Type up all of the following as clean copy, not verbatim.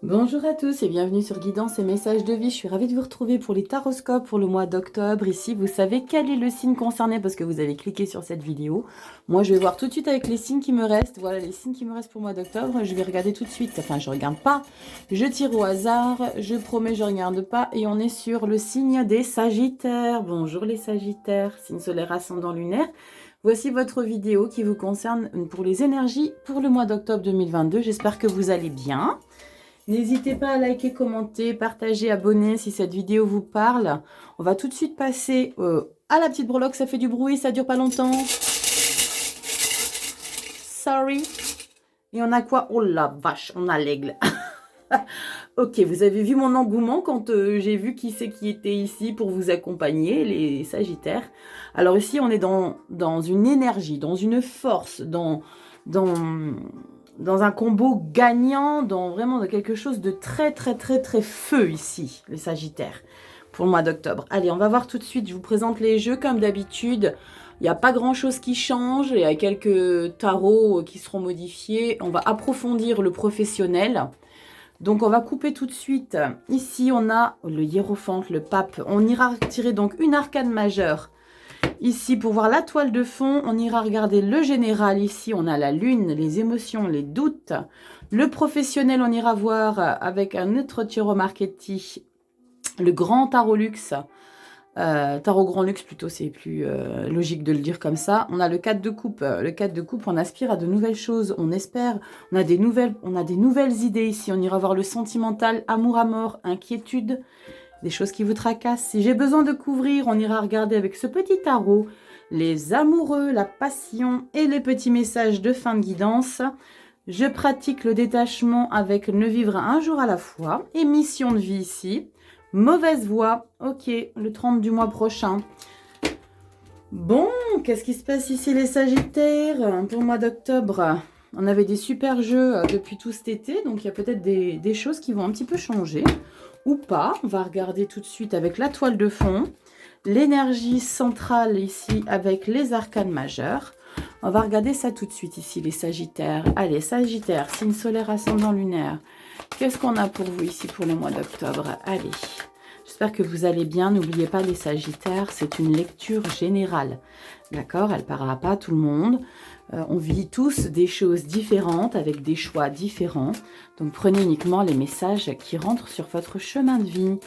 Bonjour à tous et bienvenue sur Guidance et Messages de Vie. Je suis ravie de vous retrouver pour les taroscopes pour le mois d'octobre. Ici, vous savez quel est le signe concerné parce que vous avez cliqué sur cette vidéo. Moi, je vais voir tout de suite avec les signes qui me restent. Voilà les signes qui me restent pour le mois d'octobre. Je vais regarder tout de suite. Enfin, je regarde pas. Je tire au hasard. Je promets, je regarde pas. Et on est sur le signe des Sagittaires. Bonjour les Sagittaires, signe solaire ascendant lunaire. Voici votre vidéo qui vous concerne pour les énergies pour le mois d'octobre 2022. J'espère que vous allez bien. N'hésitez pas à liker, commenter, partager, abonner si cette vidéo vous parle. On va tout de suite passer à la petite breloque. Ça fait du bruit, ça dure pas longtemps. Sorry. Et on a quoi? Oh la vache, on a l'aigle. Ok, vous avez vu mon engouement quand j'ai vu qui c'est qui était ici pour vous accompagner, les Sagittaires. Alors ici, on est dans une énergie, dans une force, dans un combo gagnant, vraiment dans quelque chose de très, très, très, très feu ici, les Sagittaires, pour le mois d'octobre. Allez, on va voir tout de suite. Je vous présente les jeux comme d'habitude. Il n'y a pas grand-chose qui change. Il y a quelques tarots qui seront modifiés. On va approfondir le professionnel. Donc, on va couper tout de suite. Ici, on a le hiérophante, le pape. On ira tirer donc une arcane majeure. Ici, pour voir la toile de fond, on ira regarder le général. Ici, on a la lune, les émotions, les doutes. Le professionnel, on ira voir avec un autre tarot marketing, le grand tarot luxe. Tarot grand luxe, plutôt, c'est plus logique de le dire comme ça. On a le 4 de coupe. Le 4 de coupe, on aspire à de nouvelles choses. On espère. On a des nouvelles idées ici. On ira voir le sentimental, amour à mort, inquiétude. Des choses qui vous tracassent. Si j'ai besoin de couvrir, on ira regarder avec ce petit tarot les amoureux, la passion et les petits messages de fin de guidance. Je pratique le détachement avec ne vivre un jour à la fois. Et mission de vie ici. Mauvaise voie. Ok, le 30 du mois prochain. Bon, qu'est-ce qui se passe ici les Sagittaires pour le mois d'octobre? On avait des super jeux depuis tout cet été, donc il y a peut-être des choses qui vont un petit peu changer. Ou pas. On va regarder tout de suite avec la toile de fond. L'énergie centrale ici avec les arcanes majeures. On va regarder ça tout de suite ici, les Sagittaires. Allez, Sagittaires, signe solaire ascendant lunaire. Qu'est-ce qu'on a pour vous ici pour le mois d'octobre? Allez, j'espère que vous allez bien. N'oubliez pas les Sagittaires, c'est une lecture générale. D'accord? Elle ne parlera pas à tout le monde. On vit tous des choses différentes avec des choix différents. Donc prenez uniquement les messages qui rentrent sur votre chemin de vie.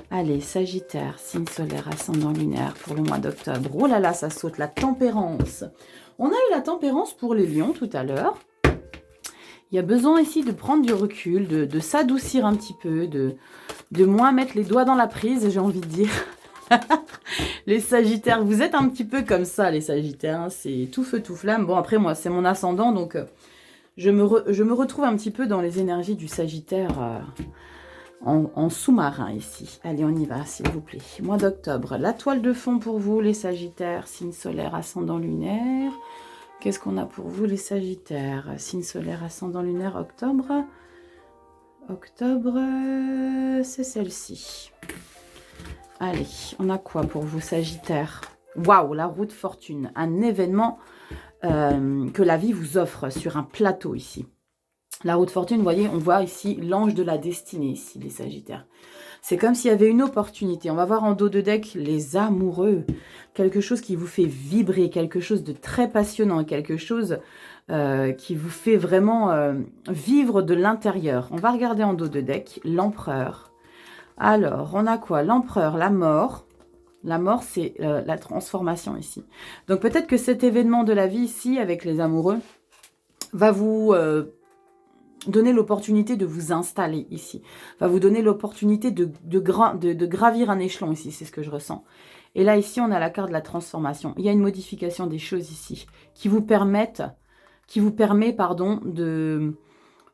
Allez, Sagittaire, signe solaire ascendant lunaire pour le mois d'octobre. Oh là là, ça saute, la tempérance. On a eu la tempérance pour les lions tout à l'heure. Il y a besoin ici de prendre du recul, de s'adoucir un petit peu, de moins mettre les doigts dans la prise, j'ai envie de dire. Les Sagittaires, vous êtes un petit peu comme ça, les Sagittaires. Hein, c'est tout feu, tout flamme. Bon, après, moi, c'est mon ascendant, donc je me retrouve un petit peu dans les énergies du Sagittaire en sous-marin ici. Allez, on y va, s'il vous plaît. Mois d'octobre, la toile de fond pour vous, les Sagittaires, signe solaire, ascendant lunaire. Qu'est-ce qu'on a pour vous, les Sagittaires? Signe solaire, ascendant lunaire, octobre. Octobre, c'est celle-ci. Allez, on a quoi pour vous, Sagittaire? Waouh, la roue de fortune. Un événement que la vie vous offre sur un plateau ici. La roue de fortune, vous voyez, on voit ici l'ange de la destinée, ici, les Sagittaires. C'est comme s'il y avait une opportunité. On va voir en dos de deck les amoureux. Quelque chose qui vous fait vibrer, quelque chose de très passionnant, quelque chose qui vous fait vraiment vivre de l'intérieur. On va regarder en dos de deck l'empereur. Alors, on a quoi? L'empereur, la mort. La mort, c'est la transformation ici. Donc peut-être que cet événement de la vie ici, avec les amoureux, va vous donner l'opportunité de vous installer ici. Va vous donner l'opportunité de gravir un échelon ici, c'est ce que je ressens. Et là, ici, on a la carte de la transformation. Il y a une modification des choses ici qui vous permet, pardon, de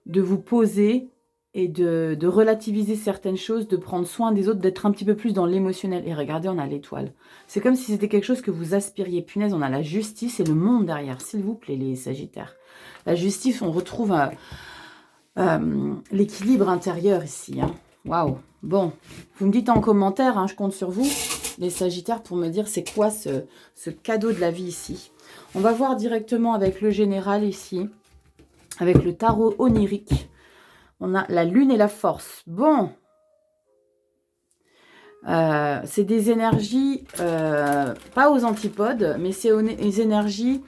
vous poser et de relativiser certaines choses, de prendre soin des autres, d'être un petit peu plus dans l'émotionnel. Et regardez, on a l'étoile. C'est comme si c'était quelque chose que vous aspiriez. Punaise, on a la justice et le monde derrière. S'il vous plaît, les Sagittaires. La justice, on retrouve l'équilibre intérieur ici. Hein. Waouh. Bon, vous me dites en commentaire, hein, je compte sur vous, les Sagittaires, pour me dire c'est quoi ce cadeau de la vie ici. On va voir directement avec le général ici, avec le tarot onirique. On a la lune et la force. Bon. C'est des énergies, pas aux antipodes, mais c'est des énergies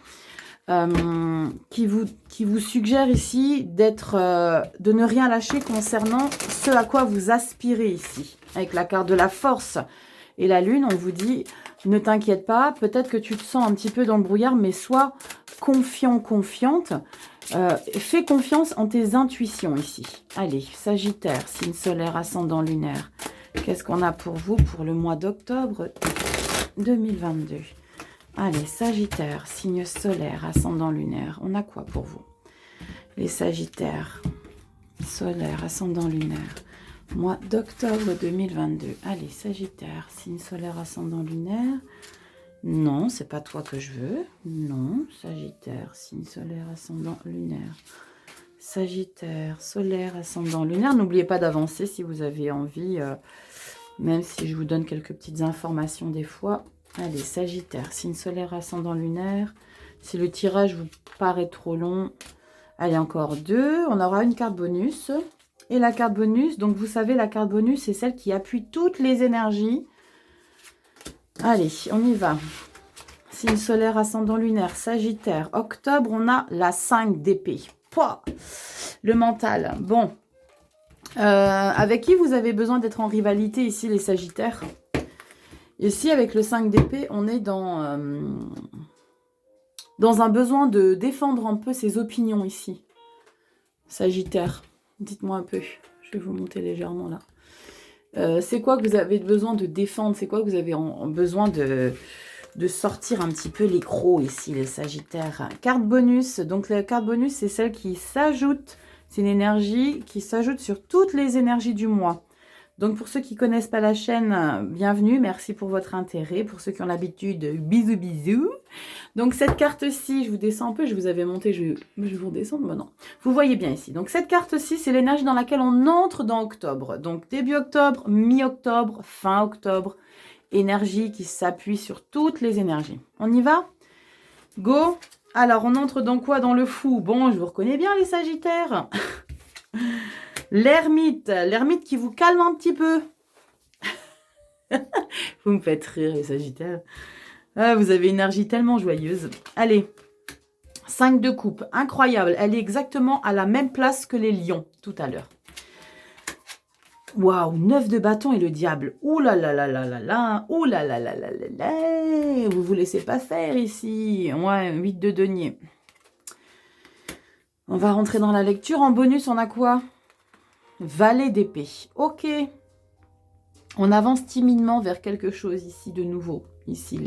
qui vous suggèrent ici de ne rien lâcher concernant ce à quoi vous aspirez ici. Avec la carte de la force et la lune, on vous dit, ne t'inquiète pas, peut-être que tu te sens un petit peu dans le brouillard, mais sois confiant, confiante. Fais confiance en tes intuitions ici. Allez, Sagittaire, signe solaire, ascendant lunaire. Qu'est-ce qu'on a pour vous pour le mois d'octobre 2022? Allez, Sagittaire, signe solaire, ascendant lunaire. On a quoi pour vous? Les Sagittaires, solaire, ascendant lunaire. Mois d'octobre 2022. Allez, Sagittaire, signe solaire, ascendant lunaire. Non, c'est pas toi que je veux. Non, Sagittaire, signe solaire, ascendant lunaire. Sagittaire, solaire, ascendant lunaire. N'oubliez pas d'avancer si vous avez envie, même si je vous donne quelques petites informations des fois. Allez, Sagittaire, signe solaire, ascendant lunaire. Si le tirage vous paraît trop long, allez, encore 2. On aura une carte bonus. Et la carte bonus, donc vous savez, la carte bonus, c'est celle qui appuie toutes les énergies. Allez, on y va. Signe solaire, ascendant lunaire, Sagittaire. Octobre, on a la 5 d'épée. Le mental. Bon. Avec qui vous avez besoin d'être en rivalité ici, les Sagittaires? Ici, avec le 5 d'épée, on est dans un besoin de défendre un peu ses opinions ici. Sagittaire, dites-moi un peu. Je vais vous monter légèrement là. C'est quoi que vous avez besoin de défendre? C'est quoi que vous avez besoin de sortir un petit peu les crocs ici, les Sagittaires? Carte bonus. Donc, la carte bonus, c'est celle qui s'ajoute. C'est une énergie qui s'ajoute sur toutes les énergies du mois. Donc, pour ceux qui ne connaissent pas la chaîne, bienvenue. Merci pour votre intérêt. Pour ceux qui ont l'habitude, bisous, bisous. Donc, cette carte-ci, je vous descends un peu. Je vous avais monté, je vais vous redescendre maintenant. Vous voyez bien ici. Donc, cette carte-ci, c'est l'énergie dans laquelle on entre dans octobre. Donc, début octobre, mi-octobre, fin octobre. Énergie qui s'appuie sur toutes les énergies. On y va? Go! Alors, on entre dans quoi? Dans le fou. Bon, je vous reconnais bien, les Sagittaires. L'ermite. L'ermite qui vous calme un petit peu. Vous me faites rire, les Sagittaires. Ah, vous avez une énergie tellement joyeuse. Allez. 5 de coupe. Incroyable. Elle est exactement à la même place que les lions tout à l'heure. Waouh, 9 de bâton et le diable. Ouh là là là là là là. Ouh là là là là là là. Vous vous laissez pas faire ici. Ouais, 8 de denier. On va rentrer dans la lecture. En bonus, on a quoi? Valet d'épée. Ok. On avance timidement vers quelque chose ici de nouveau. Ici,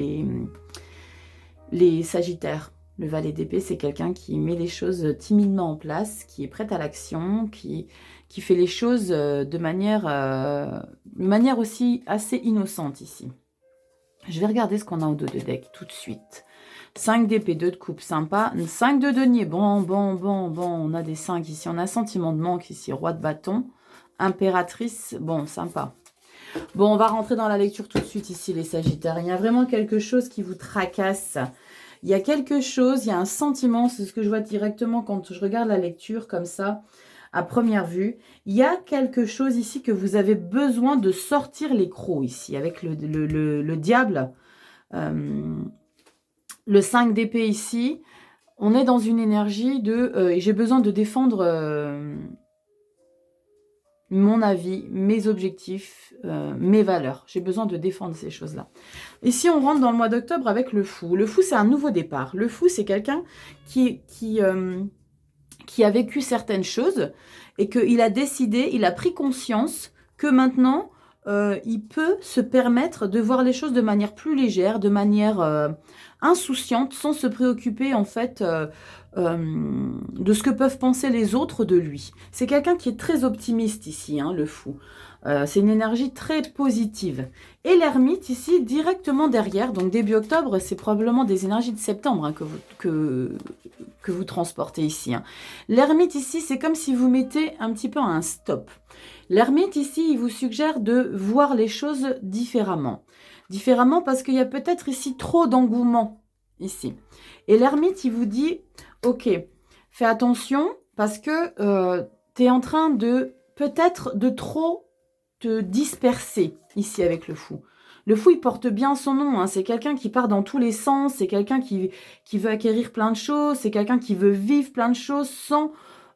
les Sagittaires. Le valet d'épée, c'est quelqu'un qui met les choses timidement en place, qui est prêt à l'action, qui fait les choses de manière aussi assez innocente ici. Je vais regarder ce qu'on a au dos de deck tout de suite. 5 d'épée, 2 de coupe, sympa. 5 de denier, bon. On a des 5 ici. On a sentiment de manque ici. Roi de bâton. Impératrice, bon, sympa. Bon, on va rentrer dans la lecture tout de suite ici, les Sagittaires. Il y a vraiment quelque chose qui vous tracasse. Il y a quelque chose, il y a un sentiment, c'est ce que je vois directement quand je regarde la lecture comme ça, à première vue. Il y a quelque chose ici que vous avez besoin de sortir les crocs ici, avec le diable. Le 5 d'épée ici, on est dans une énergie de j'ai besoin de défendre mon avis, mes objectifs, mes valeurs. J'ai besoin de défendre ces choses-là. Ici, on rentre dans le mois d'octobre avec le fou. Le fou, c'est un nouveau départ. Le fou, c'est quelqu'un qui a vécu certaines choses et qu'il a décidé, il a pris conscience que maintenant, il peut se permettre de voir les choses de manière plus légère, de manière insouciante, sans se préoccuper en fait de ce que peuvent penser les autres de lui. C'est quelqu'un qui est très optimiste ici, hein, le fou. C'est une énergie très positive. Et l'ermite ici, directement derrière, donc début octobre, c'est probablement des énergies de septembre hein, que vous transportez ici. Hein. L'ermite ici, c'est comme si vous mettez un petit peu un stop. L'ermite ici, il vous suggère de voir les choses différemment. Différemment parce qu'il y a peut-être ici trop d'engouement ici. Et l'ermite, il vous dit, ok, fais attention parce que tu es en train de, peut-être, de trop te disperser ici avec le fou. Le fou, il porte bien son nom, hein. C'est quelqu'un qui part dans tous les sens, c'est quelqu'un qui veut acquérir plein de choses, c'est quelqu'un qui veut vivre plein de choses sans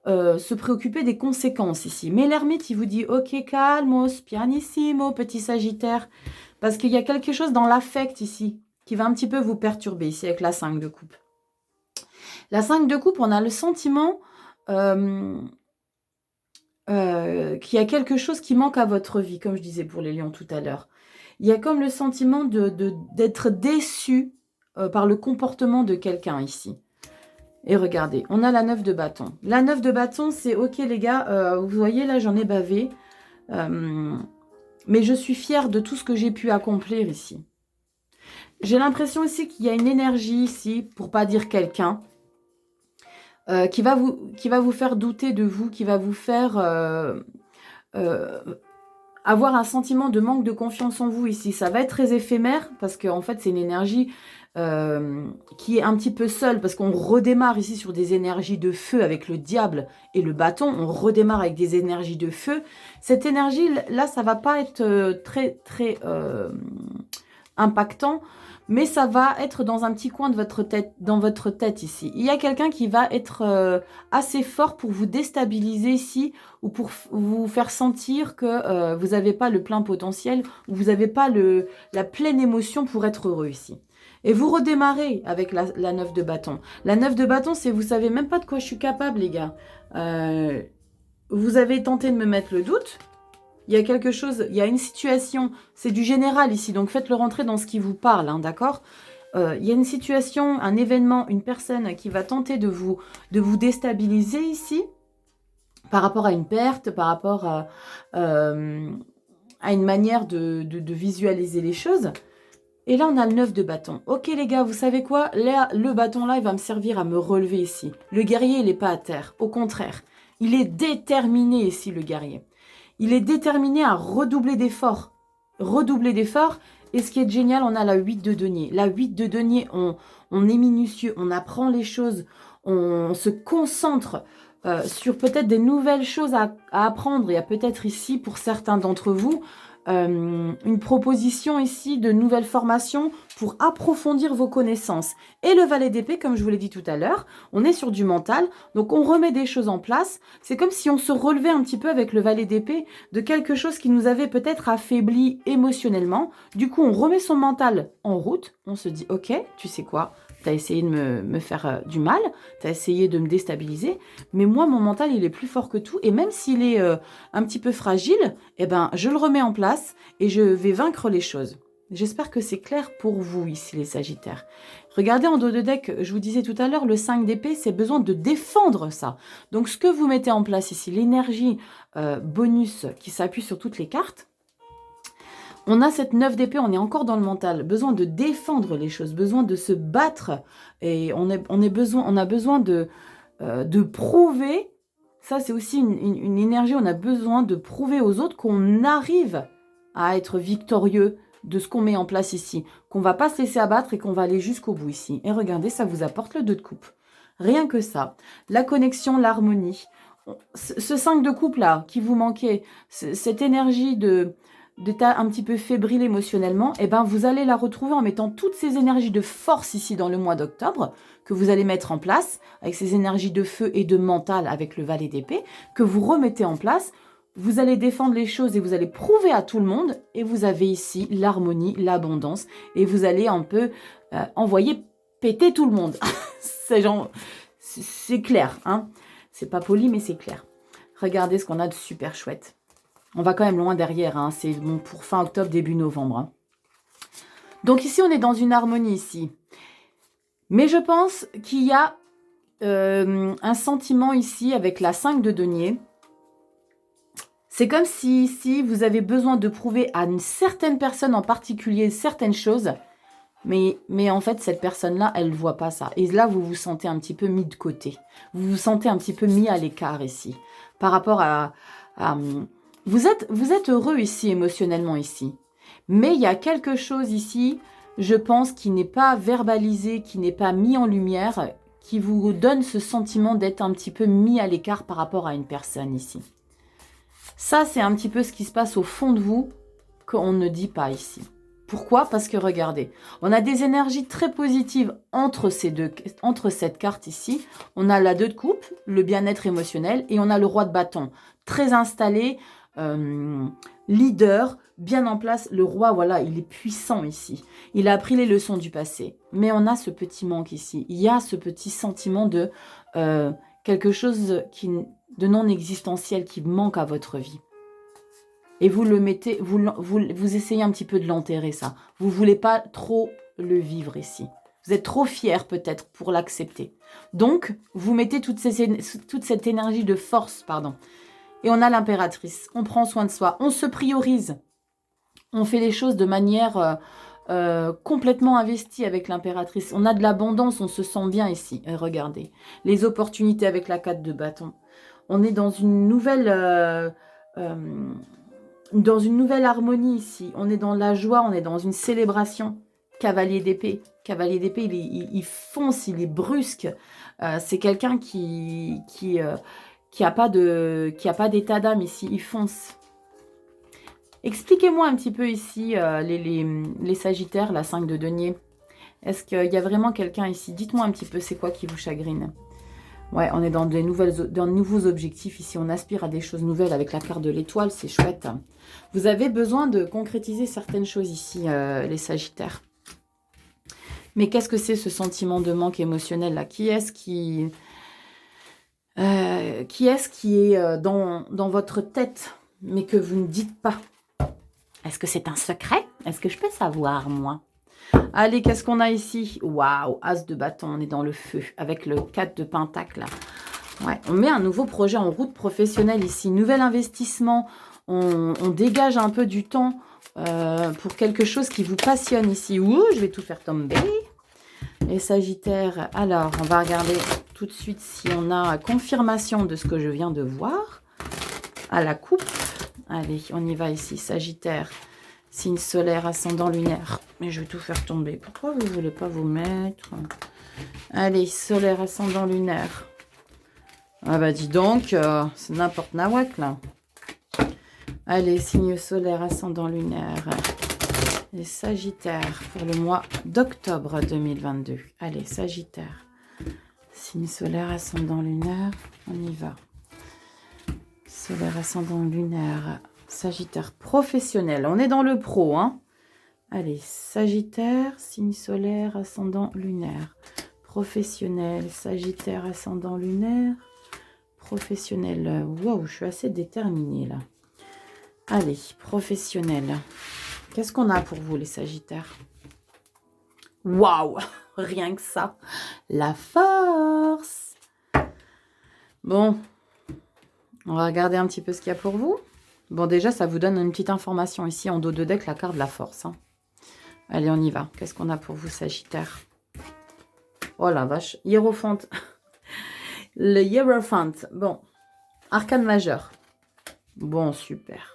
se préoccuper des conséquences ici. Mais l'ermite, il vous dit, ok, calmos, pianissimo, petit Sagittaire, parce qu'il y a quelque chose dans l'affect ici qui va un petit peu vous perturber ici avec la 5 de coupe. La 5 de coupe, on a le sentiment qu'il y a quelque chose qui manque à votre vie, comme je disais pour les lions tout à l'heure. Il y a comme le sentiment d'être déçu par le comportement de quelqu'un ici. Et regardez, on a la 9 de bâton. La 9 de bâton, c'est ok les gars, vous voyez là, j'en ai bavé. Mais je suis fière de tout ce que j'ai pu accomplir ici. J'ai l'impression aussi qu'il y a une énergie ici, pour pas dire quelqu'un, qui va vous faire douter de vous, qui va vous faire avoir un sentiment de manque de confiance en vous ici. Ça va être très éphémère, parce qu'en fait, c'est une énergie qui est un petit peu seule, parce qu'on redémarre ici sur des énergies de feu avec le diable et le bâton. On redémarre avec des énergies de feu. Cette énergie, là, ça va pas être très impactant, mais ça va être dans un petit coin de votre tête, dans votre tête ici. Il y a quelqu'un qui va être assez fort pour vous déstabiliser ici, ou pour vous faire sentir que vous n'avez pas le plein potentiel, ou vous n'avez pas la pleine émotion pour être heureux ici. Et vous redémarrez avec la 9 de bâton. La 9 de bâton, c'est vous savez même pas de quoi je suis capable, les gars. Vous avez tenté de me mettre le doute. Il y a quelque chose, il y a une situation, c'est du général ici, donc faites-le rentrer dans ce qui vous parle, hein, d'accord? Il y a une situation, un événement, une personne qui va tenter de vous déstabiliser ici, par rapport à une perte, par rapport à une manière de visualiser les choses. Et là, on a le 9 de bâton. Ok les gars, vous savez quoi? Là, le bâton là, il va me servir à me relever ici. Le guerrier, il n'est pas à terre, au contraire. Il est déterminé ici, le guerrier. Il est déterminé à redoubler d'efforts. Redoubler d'efforts. Et ce qui est génial, on a la 8 de denier. La 8 de denier, on est minutieux, on apprend les choses, on se concentre sur peut-être des nouvelles choses à apprendre. Il y a peut-être ici, pour certains d'entre vous, une proposition ici de nouvelles formations pour approfondir vos connaissances. Et le valet d'épée, comme je vous l'ai dit tout à l'heure, on est sur du mental, donc on remet des choses en place. C'est comme si on se relevait un petit peu avec le valet d'épée de quelque chose qui nous avait peut-être affaibli émotionnellement. Du coup, on remet son mental en route, on se dit, ok, tu sais quoi, tu as essayé de me faire du mal, tu as essayé de me déstabiliser, mais moi, mon mental, il est plus fort que tout, et même s'il est un petit peu fragile, eh ben, je le remets en place et je vais vaincre les choses. J'espère que c'est clair pour vous ici, les Sagittaires. Regardez en dos de deck, je vous disais tout à l'heure, le 5 d'épée, c'est besoin de défendre ça. Donc, ce que vous mettez en place ici, l'énergie bonus qui s'appuie sur toutes les cartes, on a cette 9 d'épée, on est encore dans le mental. Besoin de défendre les choses, besoin de se battre. Et on a besoin de prouver. Ça, c'est aussi une énergie. On a besoin de prouver aux autres qu'on arrive à être victorieux de ce qu'on met en place ici. Qu'on ne va pas se laisser abattre et qu'on va aller jusqu'au bout ici. Et regardez, ça vous apporte le 2 de coupe. Rien que ça. La connexion, l'harmonie. Ce 5 de coupe là, qui vous manquait, cette énergie d'état un petit peu fébrile émotionnellement, eh ben vous allez la retrouver en mettant toutes ces énergies de force ici dans le mois d'octobre, que vous allez mettre en place, avec ces énergies de feu et de mental avec le valet d'épée, que vous remettez en place. Vous allez défendre les choses et vous allez prouver à tout le monde, et vous avez ici l'harmonie, l'abondance, et vous allez un peu envoyer péter tout le monde. C'est clair, hein. C'est pas poli, mais c'est clair. Regardez ce qu'on a de super chouette. On va quand même loin derrière, hein. C'est bon pour fin octobre, début novembre. Hein. Donc ici, on est dans une harmonie ici. Mais je pense qu'il y a un sentiment ici avec la 5 de denier. C'est comme si ici, vous avez besoin de prouver à une certaine personne en particulier certaines choses. Mais en fait, cette personne-là, elle ne voit pas ça. Et là, vous vous sentez un petit peu mis de côté. Vous vous sentez un petit peu mis à l'écart ici. Par rapport à vous êtes heureux ici, émotionnellement ici. Mais il y a quelque chose ici, je pense, qui n'est pas verbalisé, qui n'est pas mis en lumière, qui vous donne ce sentiment d'être un petit peu mis à l'écart par rapport à une personne ici. Ça, c'est un petit peu ce qui se passe au fond de vous qu'on ne dit pas ici. Pourquoi? Parce que regardez, on a des énergies très positives entre cette carte ici. On a la 2 de coupe, le bien-être émotionnel, et on a le roi de bâton, très installé, leader, bien en place. Le roi, voilà, il est puissant ici. Il a appris les leçons du passé. Mais on a ce petit manque ici. Il y a ce petit sentiment de quelque chose de non existentiel qui manque à votre vie. Et vous le mettez, vous essayez un petit peu de l'enterrer, ça. Vous ne voulez pas trop le vivre ici. Vous êtes trop fier peut-être pour l'accepter. Donc, vous mettez toute cette énergie de force, pardon. Et on a l'impératrice. On prend soin de soi. On se priorise. On fait les choses de manière complètement investie avec l'impératrice. On a de l'abondance, on se sent bien ici. Regardez. Les opportunités avec la 4 de bâton. On est dans une nouvelle harmonie ici. On est dans la joie, on est dans une célébration. Cavalier d'épée. Cavalier d'épée, il fonce, il est brusque. C'est quelqu'un qui a pas d'état d'âme ici. Il fonce. Expliquez-moi un petit peu ici les Sagittaires, la 5 de denier. Est-ce qu'il y a vraiment quelqu'un ici? Dites-moi un petit peu, c'est quoi qui vous chagrine? Ouais, on est dans de nouveaux objectifs ici. On aspire à des choses nouvelles avec la carte de l'étoile. C'est chouette. Vous avez besoin de concrétiser certaines choses ici, les Sagittaires. Mais qu'est-ce que c'est ce sentiment de manque émotionnel là? Qui est-ce qui est dans votre tête, mais que vous ne dites pas? Est-ce que c'est un secret? Est-ce que je peux savoir, moi? Allez, qu'est-ce qu'on a ici? Waouh, As de bâton, on est dans le feu, avec le 4 de pentacle. Là. Ouais, on met un nouveau projet en route professionnelle ici. Nouvel investissement, on dégage un peu du temps pour quelque chose qui vous passionne ici. Ouh, je vais tout faire tomber. Les Sagittaires, alors, on va regarder tout de suite si on a confirmation de ce que je viens de voir. À la coupe. Allez, on y va ici. Sagittaire, signe solaire, ascendant lunaire. Mais je vais tout faire tomber. Pourquoi vous ne voulez pas vous mettre? Allez, solaire, ascendant lunaire. Ah bah dis donc, c'est n'importe nawak là. Allez, signe solaire, ascendant lunaire. Les Sagittaires pour le mois d'octobre 2022. Allez, Sagittaire. Signe solaire, ascendant lunaire. On y va. Solaire, ascendant lunaire. Sagittaire professionnel. On est dans le pro, hein. Allez, Sagittaire, signe solaire, ascendant lunaire. Professionnel, Sagittaire, ascendant lunaire. Professionnel. Wow, je suis assez déterminée là. Allez, professionnel. Qu'est-ce qu'on a pour vous, les Sagittaires? Waouh, rien que ça. La force. Bon, on va regarder un petit peu ce qu'il y a pour vous. Bon, déjà, ça vous donne une petite information ici en dos de deck, la carte de la force. Hein. Allez, on y va. Qu'est-ce qu'on a pour vous, Sagittaire? Oh la vache, Hiérophant. Le Hiérophant. Bon, arcane majeur. Bon, super.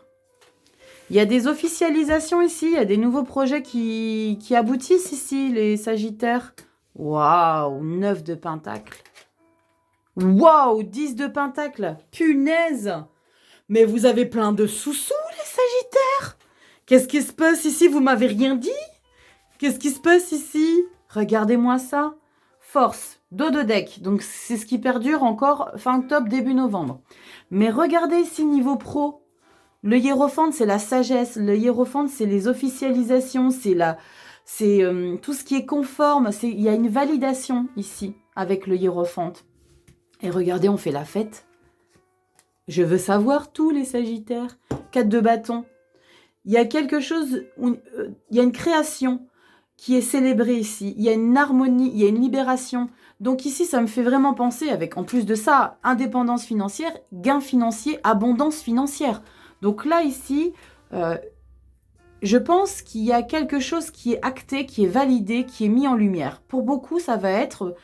Il y a des officialisations ici, il y a des nouveaux projets qui aboutissent ici, les Sagittaires. Waouh, 9 de pentacle. Waouh, 10 de pentacle. Punaise. Mais vous avez plein de sous-sous, les Sagittaires. Qu'est-ce qui se passe ici? Vous m'avez rien dit? Qu'est-ce qui se passe ici? Regardez-moi ça. Force, dos de deck. Donc, c'est ce qui perdure encore fin octobre, début novembre. Mais regardez ici, niveau pro. Le hiérophante, c'est la sagesse. Le hiérophante, c'est les officialisations. C'est tout ce qui est conforme. Il y a une validation ici avec le hiérophante. Et regardez, on fait la fête. Je veux savoir tous les Sagittaires. 4 de bâton. Il y a quelque chose, il y a une création qui est célébrée ici. Il y a une harmonie, il y a une libération. Donc ici, ça me fait vraiment penser avec, en plus de ça, indépendance financière, gain financier, abondance financière. Donc là, ici, je pense qu'il y a quelque chose qui est acté, qui est validé, qui est mis en lumière. Pour beaucoup, ça va être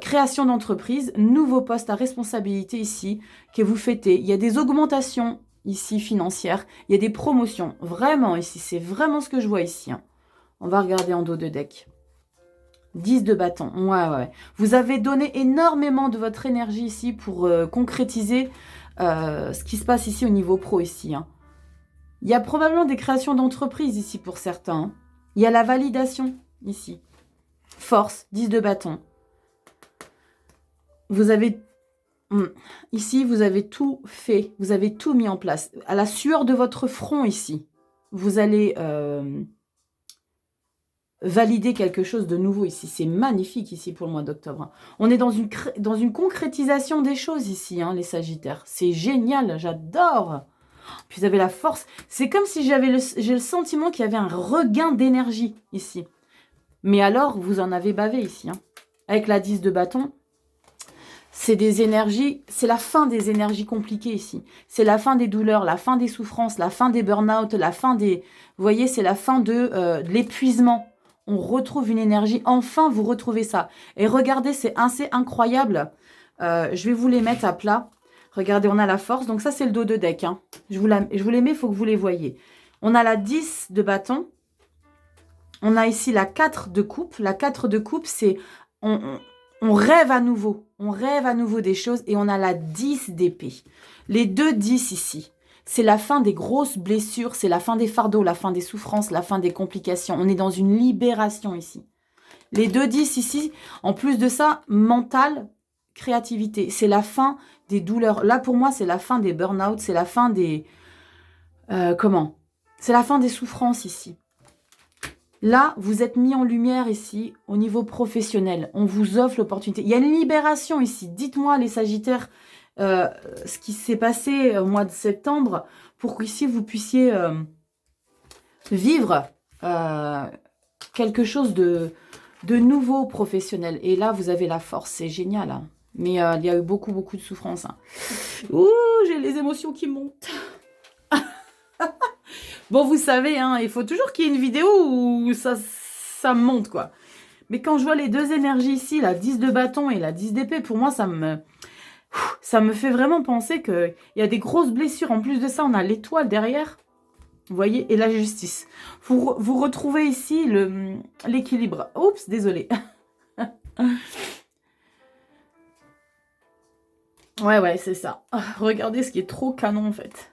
création d'entreprise, nouveau poste à responsabilité ici, que vous fêtez. Il y a des augmentations ici financières, il y a des promotions. Vraiment ici, c'est vraiment ce que je vois ici. Hein. On va regarder en dos de deck. 10 de bâton. Ouais. Vous avez donné énormément de votre énergie ici pour concrétiser ce qui se passe ici au niveau pro ici. Hein. Il y a probablement des créations d'entreprises ici pour certains. Hein. Il y a la validation ici. Force, 10 de bâton. Vous avez... Ici, vous avez tout fait. Vous avez tout mis en place. À la sueur de votre front ici, vous allez valider quelque chose de nouveau ici. C'est magnifique ici pour le mois d'octobre. On est dans une concrétisation des choses ici, hein, les Sagittaires. C'est génial, j'adore. Puis vous avez la force. C'est comme si j'ai le sentiment qu'il y avait un regain d'énergie ici. Mais alors, vous en avez bavé ici. Hein. Avec la 10 de bâton, c'est des énergies, c'est la fin des énergies compliquées ici. C'est la fin des douleurs, la fin des souffrances, la fin des burn-out, la fin des... Vous voyez, c'est la fin de l'épuisement. On retrouve une énergie. Enfin, vous retrouvez ça. Et regardez, c'est assez incroyable. Je vais vous les mettre à plat. Regardez, on a la force. Donc ça, c'est le dos de deck. Hein. Je vous les mets, il faut que vous les voyez. On a la 10 de bâton. On a ici la 4 de coupe. La 4 de coupe, c'est... On rêve à nouveau. On rêve à nouveau des choses. Et on a la 10 d'épée. Les deux 10 ici. C'est la fin des grosses blessures. C'est la fin des fardeaux, la fin des souffrances, la fin des complications. On est dans une libération ici. Les deux 10 ici, en plus de ça, mental, créativité. C'est la fin des douleurs. Là, pour moi, c'est la fin des burn-out. C'est la fin des... C'est la fin des souffrances ici. Là, vous êtes mis en lumière ici, au niveau professionnel. On vous offre l'opportunité. Il y a une libération ici. Dites-moi, les Sagittaires, ce qui s'est passé au mois de septembre, pour qu'ici, vous puissiez vivre quelque chose de nouveau professionnel. Et là, vous avez la force. C'est génial. Hein. Mais il y a eu beaucoup de souffrance. Hein. Ouh, j'ai les émotions qui montent. Bon, vous savez, hein, il faut toujours qu'il y ait une vidéo où ça monte, quoi. Mais quand je vois les deux énergies ici, la 10 de bâton et la 10 d'épée, pour moi, ça me fait vraiment penser qu'il y a des grosses blessures. En plus de ça, on a l'étoile derrière, vous voyez, et la justice. Vous retrouvez ici l'équilibre. Oups, désolé. Ouais, c'est ça. Regardez ce qui est trop canon, en fait.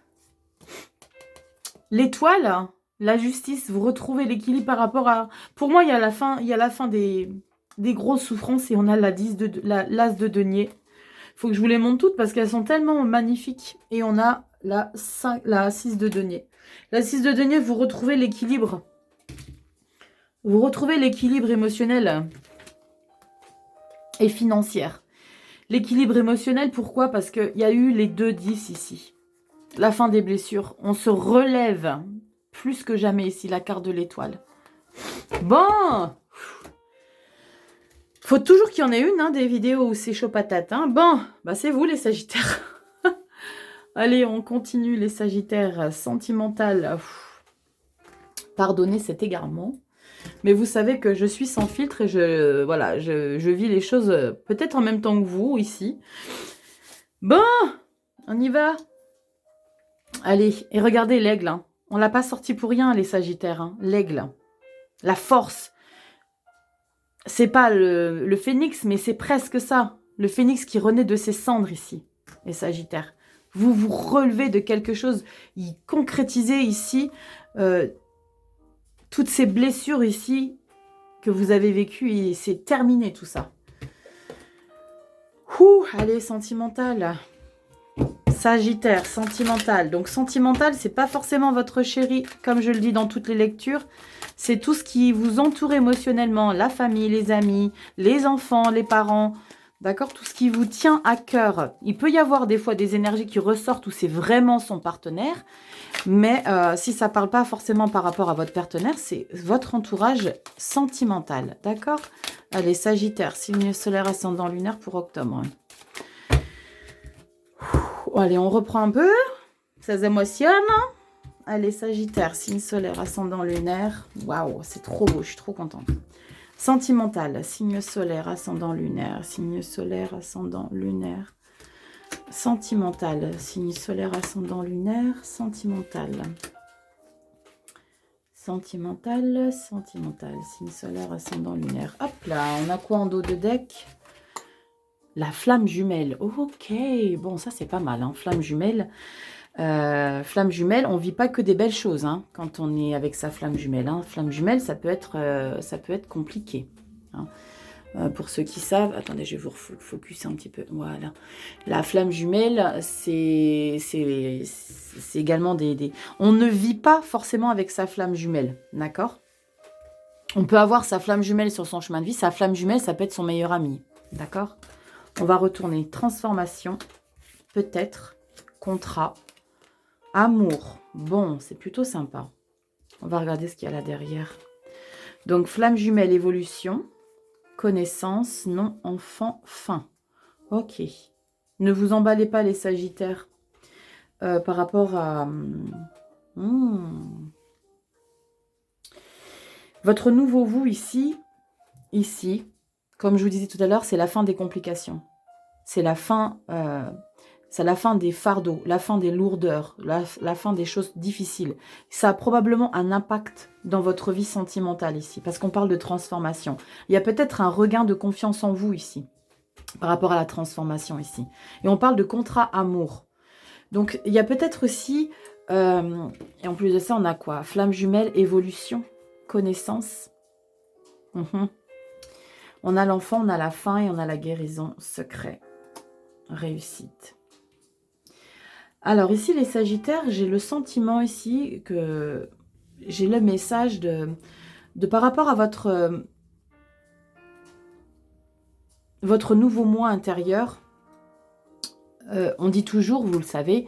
L'étoile, la justice, vous retrouvez l'équilibre par rapport à... Pour moi, il y a la fin des grosses souffrances et on a l'as de denier. Il faut que je vous les montre toutes parce qu'elles sont tellement magnifiques. Et on a la 6 de denier. La 6 de denier, vous retrouvez l'équilibre. Vous retrouvez l'équilibre émotionnel et financier. L'équilibre émotionnel, pourquoi? Parce qu'il y a eu les deux 10 ici. La fin des blessures. On se relève plus que jamais ici, la carte de l'étoile. Bon, faut toujours qu'il y en ait une, hein, des vidéos où c'est chaud patate. Hein. Bon, bah c'est vous les Sagittaires. Allez, on continue les Sagittaires sentimentales. Pardonnez cet égarement. Mais vous savez que je suis sans filtre et je vis les choses peut-être en même temps que vous ici. Bon, on y va. Allez, et regardez l'aigle. Hein. On ne l'a pas sorti pour rien, les Sagittaires. Hein. L'aigle. La force. C'est pas le phénix, mais c'est presque ça. Le phénix qui renaît de ses cendres ici, les Sagittaires. Vous vous relevez de quelque chose. Concrétisez ici toutes ces blessures ici que vous avez vécues. Et c'est terminé tout ça. Allez, sentimental. Sagittaire, sentimental. Donc, sentimental, c'est pas forcément votre chéri, comme je le dis dans toutes les lectures. C'est tout ce qui vous entoure émotionnellement. La famille, les amis, les enfants, les parents. D'accord? Tout ce qui vous tient à cœur. Il peut y avoir des fois des énergies qui ressortent où c'est vraiment son partenaire. Mais si ça parle pas forcément par rapport à votre partenaire, c'est votre entourage sentimental. D'accord? Allez, Sagittaire, signe solaire ascendant lunaire pour octobre. Allez, on reprend un peu. Ça émotionne. Allez, Sagittaire, signe solaire, ascendant lunaire. Waouh, c'est trop beau, je suis trop contente. Sentimental, signe solaire, ascendant lunaire. Signe solaire, ascendant lunaire. Sentimental, signe solaire, ascendant lunaire. Sentimental. Sentimental, sentimental. Signe solaire, ascendant lunaire. Hop là, on a quoi en dos de deck? La flamme jumelle. Ok, bon, ça c'est pas mal. Hein. Flamme jumelle. Flamme jumelle, on vit pas que des belles choses hein, quand on est avec sa flamme jumelle. Hein. Flamme jumelle, ça peut être compliqué. Hein. Pour ceux qui savent, attendez, je vais vous focuser un petit peu. Voilà. La flamme jumelle, c'est également des... On ne vit pas forcément avec sa flamme jumelle, d'accord? On peut avoir sa flamme jumelle sur son chemin de vie. Sa flamme jumelle, ça peut être son meilleur ami, d'accord? On va retourner. Transformation, peut-être, contrat, amour. Bon, c'est plutôt sympa. On va regarder ce qu'il y a là derrière. Donc, flamme jumelle, évolution. Connaissance, non, enfant, fin. Ok. Ne vous emballez pas les Sagittaires par rapport à... Votre nouveau vous ici, comme je vous disais tout à l'heure, c'est la fin des complications. C'est la fin des fardeaux, la fin des lourdeurs, la fin des choses difficiles. Ça a probablement un impact dans votre vie sentimentale ici, parce qu'on parle de transformation. Il y a peut-être un regain de confiance en vous ici, par rapport à la transformation ici. Et on parle de contrat amour. Donc, il y a peut-être aussi, et en plus de ça, on a quoi? Flamme jumelle, évolution, connaissance. On a l'enfant, on a la fin et on a la guérison, secret, réussite. Alors ici, les Sagittaires, j'ai le sentiment ici que j'ai le message de par rapport à votre nouveau moi intérieur. On dit toujours, vous le savez,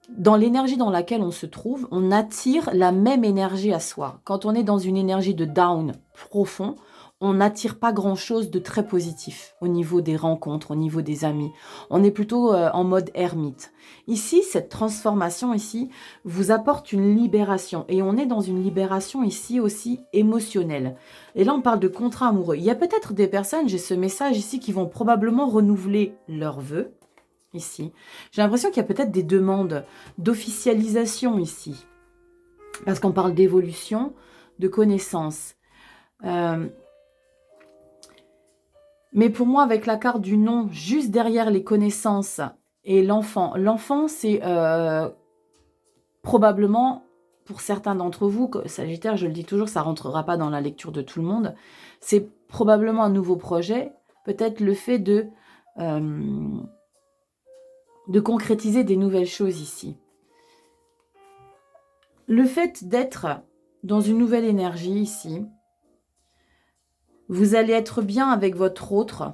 dans l'énergie dans laquelle on se trouve, on attire la même énergie à soi. Quand on est dans une énergie de down profond, on n'attire pas grand-chose de très positif au niveau des rencontres, au niveau des amis. On est plutôt en mode ermite. Ici, cette transformation ici vous apporte une libération. Et on est dans une libération ici aussi émotionnelle. Et là, on parle de contrat amoureux. Il y a peut-être des personnes, j'ai ce message ici, qui vont probablement renouveler leurs vœux. Ici. J'ai l'impression qu'il y a peut-être des demandes d'officialisation ici. Parce qu'on parle d'évolution, de connaissance. Mais pour moi, avec la carte du non, juste derrière les connaissances et l'enfant. L'enfant, c'est probablement, pour certains d'entre vous, Sagittaire, je le dis toujours, ça ne rentrera pas dans la lecture de tout le monde. C'est probablement un nouveau projet. Peut-être le fait de concrétiser des nouvelles choses ici. Le fait d'être dans une nouvelle énergie ici, vous allez être bien avec votre autre,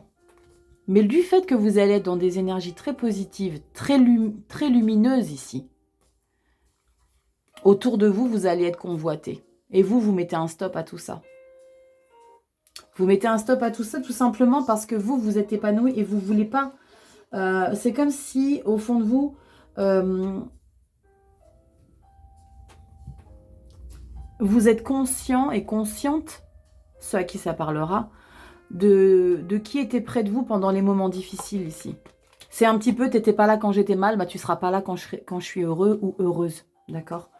mais du fait que vous allez être dans des énergies très positives, très lumineuses ici, autour de vous, vous allez être convoité. Et vous mettez un stop à tout ça. Vous mettez un stop à tout ça tout simplement parce que vous êtes épanoui et vous ne voulez pas... c'est comme si, au fond de vous, vous êtes conscient et consciente, ceux à qui ça parlera, de qui était près de vous pendant les moments difficiles ici. C'est un petit peu, t'étais pas là quand j'étais mal, bah tu seras pas là quand je suis heureux ou heureuse, d'accord?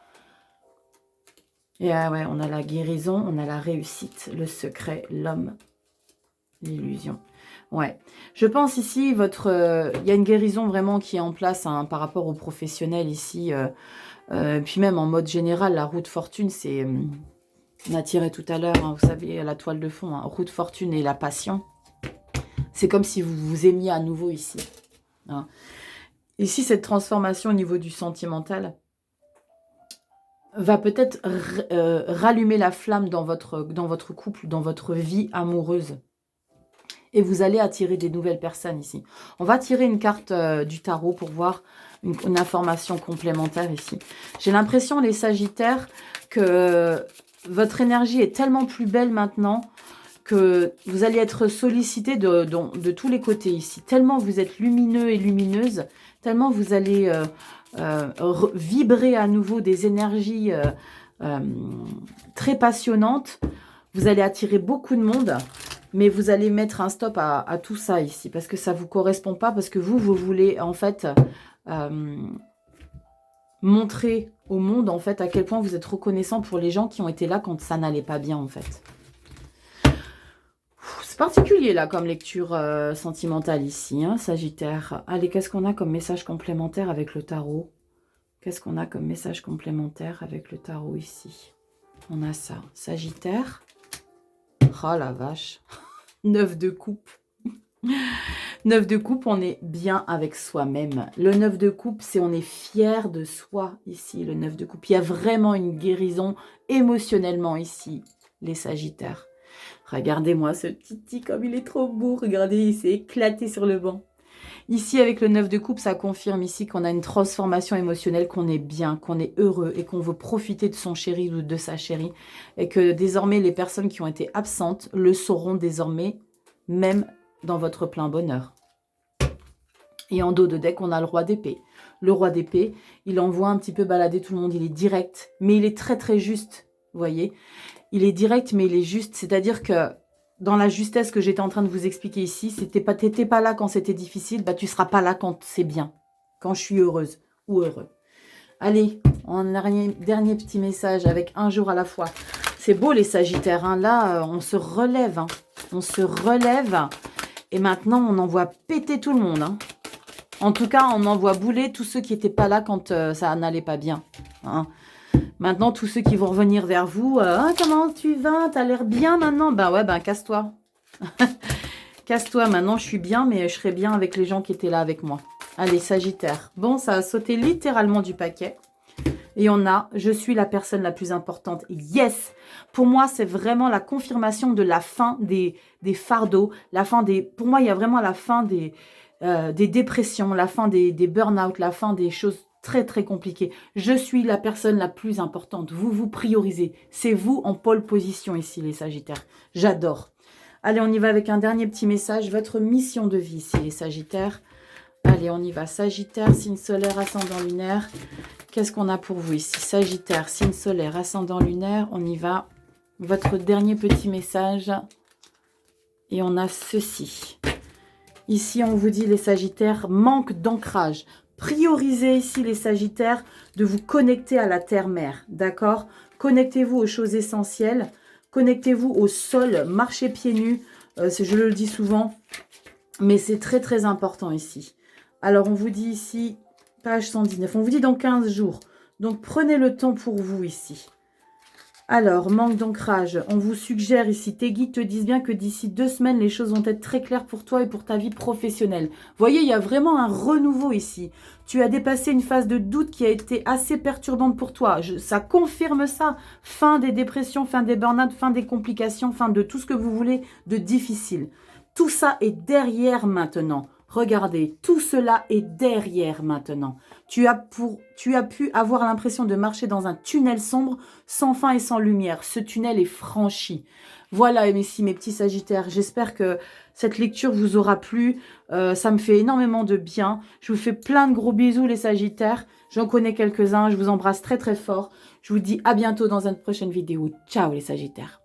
Et ouais, on a la guérison, on a la réussite, le secret, l'homme, l'illusion. Ouais, je pense ici, il y a une guérison vraiment qui est en place hein, par rapport aux professionnels ici. Puis même en mode général, la roue de fortune, c'est... on a tiré tout à l'heure, hein, vous savez, la toile de fond, hein, roue de fortune et la passion. C'est comme si vous vous aimiez à nouveau ici. Hein. Ici, cette transformation au niveau du sentimental va peut-être rallumer la flamme dans votre couple, dans votre vie amoureuse. Et vous allez attirer des nouvelles personnes ici. On va tirer une carte du tarot pour voir une information complémentaire ici. J'ai l'impression, les Sagittaires, que votre énergie est tellement plus belle maintenant que vous allez être sollicité de tous les côtés ici. Tellement vous êtes lumineux et lumineuse, tellement vous allez vibrer à nouveau des énergies très passionnantes. Vous allez attirer beaucoup de monde. Mais vous allez mettre un stop à tout ça ici, parce que ça ne vous correspond pas, parce que vous voulez en fait montrer au monde, en fait, à quel point vous êtes reconnaissant pour les gens qui ont été là quand ça n'allait pas bien, en fait. C'est particulier, là, comme lecture sentimentale ici, hein, Sagittaire. Allez, qu'est-ce qu'on a comme message complémentaire avec le tarot? Qu'est-ce qu'on a comme message complémentaire avec le tarot ici? On a ça. Sagittaire. Oh la vache. 9 de coupe. 9 de coupe, on est bien avec soi-même. Le 9 de coupe, c'est on est fier de soi ici, le 9 de coupe. Il y a vraiment une guérison émotionnellement ici, les Sagittaires. Regardez-moi ce petit comme il est trop beau. Regardez, il s'est éclaté sur le banc. Ici, avec le 9 de coupe, ça confirme ici qu'on a une transformation émotionnelle, qu'on est bien, qu'on est heureux et qu'on veut profiter de son chéri ou de sa chérie. Et que désormais, les personnes qui ont été absentes le sauront désormais, même dans votre plein bonheur. Et en dos de deck, on a le roi d'épée. Le roi d'épée, il envoie un petit peu balader tout le monde. Il est direct, mais il est très très juste, vous voyez. Il est direct, mais il est juste. C'est-à-dire que dans la justesse que j'étais en train de vous expliquer ici, t'étais pas là quand c'était difficile, bah tu seras pas là quand c'est bien, quand je suis heureuse ou heureux. Allez, un dernier petit message avec un jour à la fois. C'est beau les Sagittaires, hein. Là on se relève, hein. On se relève et maintenant on envoie péter tout le monde. Hein. En tout cas, on envoie bouler tous ceux qui n'étaient pas là quand ça n'allait pas bien. Hein. Maintenant, tous ceux qui vont revenir vers vous, comment tu vas? T'as l'air bien maintenant? Ben ouais, ben casse-toi. Casse-toi, maintenant je suis bien, mais je serai bien avec les gens qui étaient là avec moi. Allez, Sagittaire. Bon, ça a sauté littéralement du paquet. Et on a, je suis la personne la plus importante. Yes! Pour moi, c'est vraiment la confirmation de la fin des fardeaux. La fin des, pour moi, il y a vraiment la fin des dépressions, la fin des burn-out, la fin des choses très très compliquées. Je suis la personne la plus importante. Vous vous priorisez. C'est vous en pole position ici, les Sagittaires. J'adore. Allez, on y va avec un dernier petit message. Votre mission de vie ici, les Sagittaires. Allez, on y va. Sagittaire, signe solaire, ascendant lunaire. Qu'est-ce qu'on a pour vous ici? Sagittaire, signe solaire, ascendant lunaire. On y va. Votre dernier petit message. Et on a ceci. Ici, on vous dit, les Sagittaires, manque d'ancrage. Priorisez ici, les Sagittaires, de vous connecter à la terre-mère. D'accord? Connectez-vous aux choses essentielles. Connectez-vous au sol. Marchez pieds nus. Je le dis souvent. Mais c'est très, très important ici. Alors, on vous dit ici, page 119. On vous dit dans 15 jours. Donc, prenez le temps pour vous ici. Alors, manque d'ancrage. On vous suggère ici, tes guides te disent bien que d'ici 2 semaines, les choses vont être très claires pour toi et pour ta vie professionnelle. Vous voyez, il y a vraiment un renouveau ici. Tu as dépassé une phase de doute qui a été assez perturbante pour toi. Ça confirme ça. Fin des dépressions, fin des burn-out, fin des complications, fin de tout ce que vous voulez de difficile. Tout ça est derrière maintenant. Regardez, tout cela est derrière maintenant. Tu as pu avoir l'impression de marcher dans un tunnel sombre, sans fin et sans lumière. Ce tunnel est franchi. Voilà, mes petits Sagittaires. J'espère que cette lecture vous aura plu. Ça me fait énormément de bien. Je vous fais plein de gros bisous, les Sagittaires. J'en connais quelques-uns. Je vous embrasse très, très fort. Je vous dis à bientôt dans une prochaine vidéo. Ciao, les Sagittaires.